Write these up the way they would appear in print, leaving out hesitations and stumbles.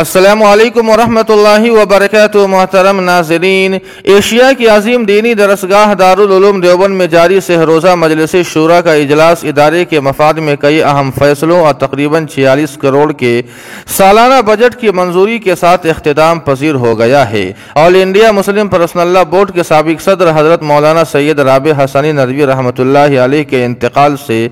السلام علیکم ورحمۃ اللہ وبرکاتہ۔ محترم ناظرین، ایشیا کی عظیم دینی درسگاہ دارالعلوم دیوبند میں جاری سہ روزہ مجلس شورا کا اجلاس ادارے کے مفاد میں کئی اہم فیصلوں اور تقریباً 46 کروڑ کے سالانہ بجٹ کی منظوری کے ساتھ اختتام پذیر ہو گیا ہے۔ All India Muslim personal law board کے سابق صدر حضرت مولانا سید رابع حسنی ندوی رحمۃ اللہ علیہ کے انتقال سے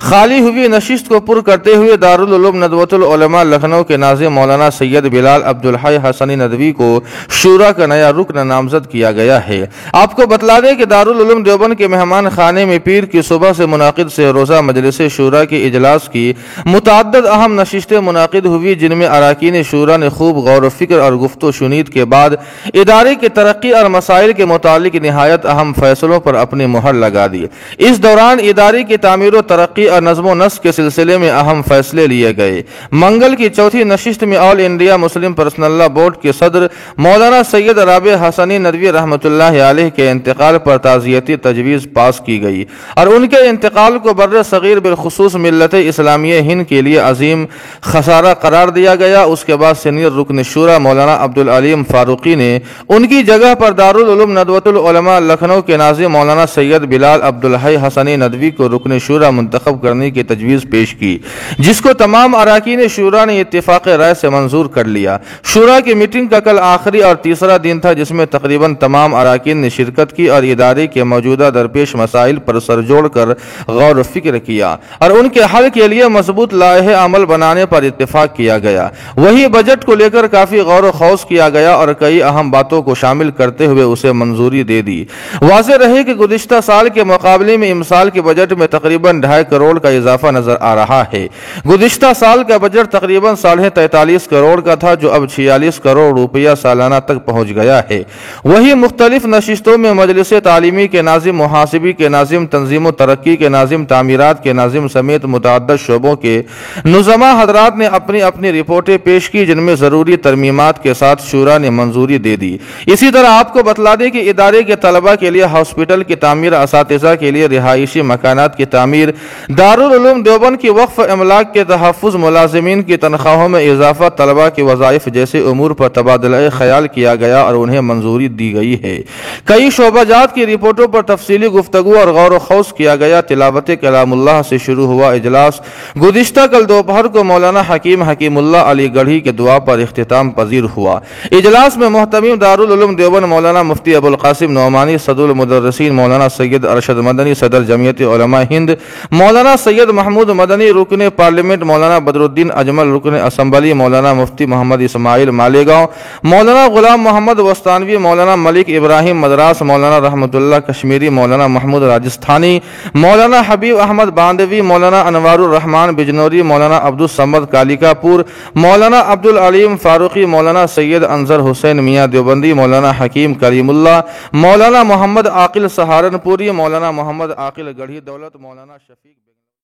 خالی ہوئی نشست کو پر کرتے ہوئے دارالعلوم ندوۃ العلماء لکھنؤ کے ناظم مولانا سید بلال عبدالحی حسنی ندوی کو شورا کا نیا رکن نامزد کیا گیا ہے۔ آپ کو بتلا دیں کہ دارالعلوم دیوبند کے مہمان خانے میں پیر کی صبح سے منعقد سہ روزہ مجلس شورا کے اجلاس کی متعدد اہم نشستیں منعقد ہوئی، جن میں اراکین شورا نے خوب غور و فکر اور گفت و شنید کے بعد ادارے کی ترقی اور مسائل کے متعلق نہایت اہم فیصلوں پر اپنی مہر لگا دی۔ اس دوران ادارے کی تعمیر و ترقی اور نظم و نسق کے سلسلے میں اہم فیصلے لیے گئے۔ منگل کی چوتھی نشست میں all India Muslim personal law board کے صدر مولانا سید رابع حسنی ندوی رحمۃ اللہ علیہ کے انتقال پر تعزیتی تجویز پاس کی گئی اور ان کے انتقال کو بر صغیر بالخصوص ملت اسلامیہ ہند کے لیے عظیم خسارہ قرار دیا گیا۔ اس کے بعد سینئر رکن شورا مولانا عبدالعلیم فاروقی نے ان کی جگہ پر دارالعلوم ندوۃ العلماء لکھنؤ کے ناظم مولانا سید بلال عبدالحی حسنی ندوی کو رکن شورا منتخب کرنے کی تجویز پیش کی، جس کو تمام اراکین شورا نے اتفاق رائے سے منظور کر لیا۔ شورا کی میٹنگ کا کل آخری اور تیسرا دن تھا، جس میں تقریباً تمام اراکین نے شرکت کی اور ادارے کے موجودہ درپیش مسائل پر سر جوڑ کر غور و فکر کیا اور ان کے حل کے لیے مضبوط لائحہ عمل بنانے پر اتفاق کیا گیا۔ وہی بجٹ کو لے کر کافی غور و خوض کیا گیا اور کئی اہم باتوں کو شامل کرتے ہوئے اسے منظوری دے دی۔ واضح رہے کہ گزشتہ سال کے مقابلے میں امسال کے بجٹ میں تقریباً 2.5 کروڑ کا اضافہ نظر آ رہا ہے۔ گزشتہ سال کا بجٹ تقریباً 43.5 کروڑ کا تھا، جو اب 46 کروڑ روپیہ سالانہ تک پہنچ گیا ہے۔ وہی مختلف نشستوں میں مجلس تعلیمی کے ناظم، محاسبی کے ناظم، تنظیم و ترقی کے ناظم، تعمیرات کے ناظم سمیت متعدد شعبوں کے نظما حضرات نے اپنی اپنی رپورٹیں پیش کی، جن میں ضروری ترمیمات کے ساتھ شورا نے منظوری دے دی۔ اسی طرح آپ کو بتلا دیں کہ ادارے کے طلباء کے لیے ہاسپٹل کی تعمیر، اساتذہ کے لیے رہائشی مکانات کی تعمیر، دارالعلوم دیوبند کی وقف املاک کے تحفظ، ملازمین کی تنخواہوں میں اضافہ، طلباء کے وظائف جیسے امور پر تبادلہ خیال کیا گیا اور انہیں منظوری دی گئی ہے۔ کئی شعبہ جات کی رپورٹوں پر تفصیلی گفتگو اور غور و خوض کیا گیا۔ تلاوت کلام اللہ سے شروع ہوا اجلاس گزشتہ کل دوپہر کو مولانا حکیم اللہ علی گڑھی کے دعا پر اختتام پذیر ہوا۔ اجلاس میں محتمم دارالعلوم دیوبند مولانا مفتی ابوالقاسم نعمانی، صدر المدرسین مولانا سید ارشد مدنی، صدر جمعیت علماء ہند مولانا سید محمود مدنی، رکن پارلیمنٹ مولانا بدرالدین اجمل، رکن اسمبلی مولانا مفتی محمد اسماعیل مالیگاؤں، مولانا غلام محمد وستانوی، مولانا ملک ابراہیم مدراس، مولانا رحمت اللہ کشمیری، مولانا محمود راجستھانی، مولانا حبیب احمد باندوی، مولانا انوار الرحمان بجنوری، مولانا عبدالصمد کالیکا پور، مولانا عبدالعلیم فاروقی، مولانا سید انظر حسین میاں دیوبندی، مولانا حکیم کریم اللہ، مولانا محمد عاقل سہارنپوری، مولانا محمد عاقل گڑھی دولت، مولانا شفیق